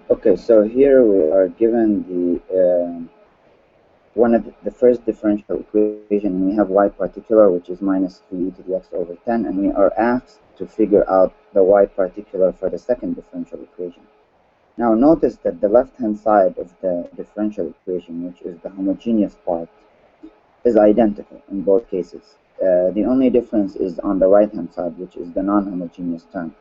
Okay, so here we are given the one of the first differential equation, and we have y particular, which is minus 3e to the x over 10, and we are asked to figure out the y particular for the second differential equation. Now notice that the left-hand side of the differential equation, which is the homogeneous part, is identical in both cases. The only difference is on the right-hand side, which is the non-homogeneous term.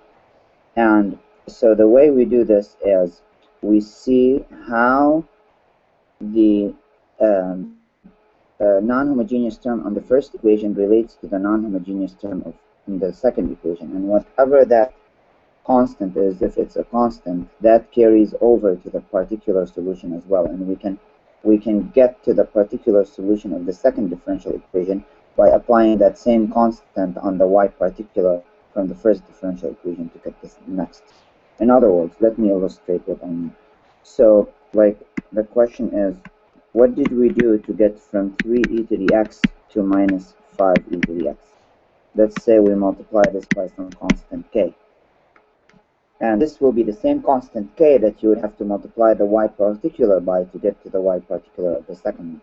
And so the way we do this is we see how the non-homogeneous term on the first equation relates to the non-homogeneous term in the second equation, and whatever that constant is, if it's a constant, that carries over to the particular solution as well, and we can get to the particular solution of the second differential equation by applying that same constant on the y particular from the first differential equation to get this next. In other words, let me illustrate what I mean. So, like, the question is, what did we do to get from 3e to the x to minus 5e to the x? Let's say we multiply this by some constant k. And this will be the same constant k that you would have to multiply the y particular by to get to the y particular of the second one.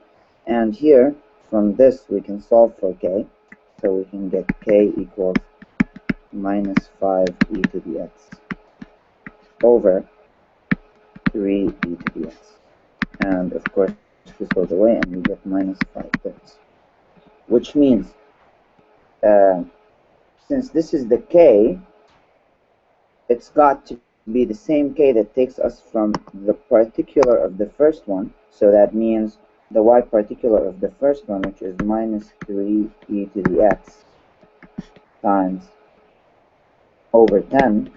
And here, from this, we can solve for k. So we can get k equals minus 5e to the x over 3e to the x. And of course, this goes away and we get minus 5/3. Which means, since this is the k, it's got to be the same k that takes us from the particular of the first one. So that means the y particular of the first one, which is minus 3e to the x times over 10,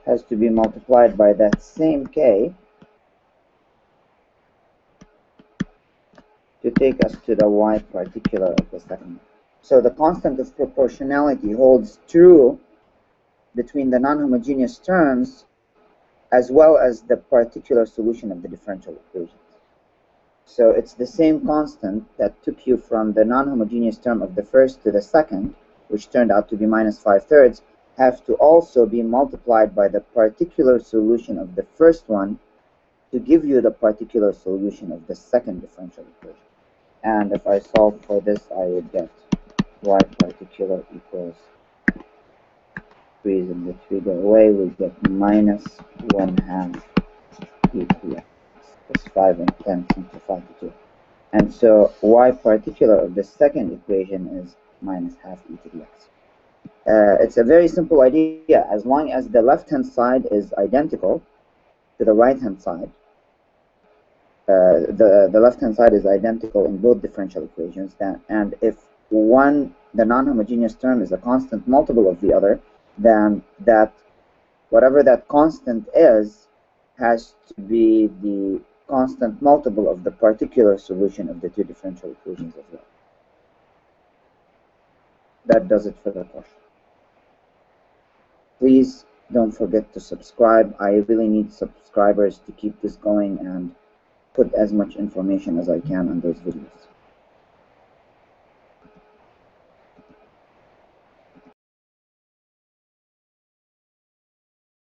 has to be multiplied by that same k to take us to the y particular of the second one. So the constant of proportionality holds true between the non-homogeneous terms as well as the particular solution of the differential equation. So it's the same constant that took you from the non-homogeneous term of the first to the second, which turned out to be minus 5/3, have to also be multiplied by the particular solution of the first one to give you the particular solution of the second differential equation. And if I solve for this, I would get y particular equals, and the 3 go away, we get minus 1/2 e to the x plus 5 and 10 simplified to 2. And so y particular of the second equation is minus 1/2 e to the x. It's a very simple idea. As long as the left-hand side is identical to the right-hand side, the left-hand side is identical in both differential equations, and if the non-homogeneous term is a constant multiple of the other, then whatever that constant is has to be the constant multiple of the particular solution of the two differential equations as well. That does it for the question. Please don't forget to subscribe. I really need subscribers to keep this going and put as much information as I can on those videos.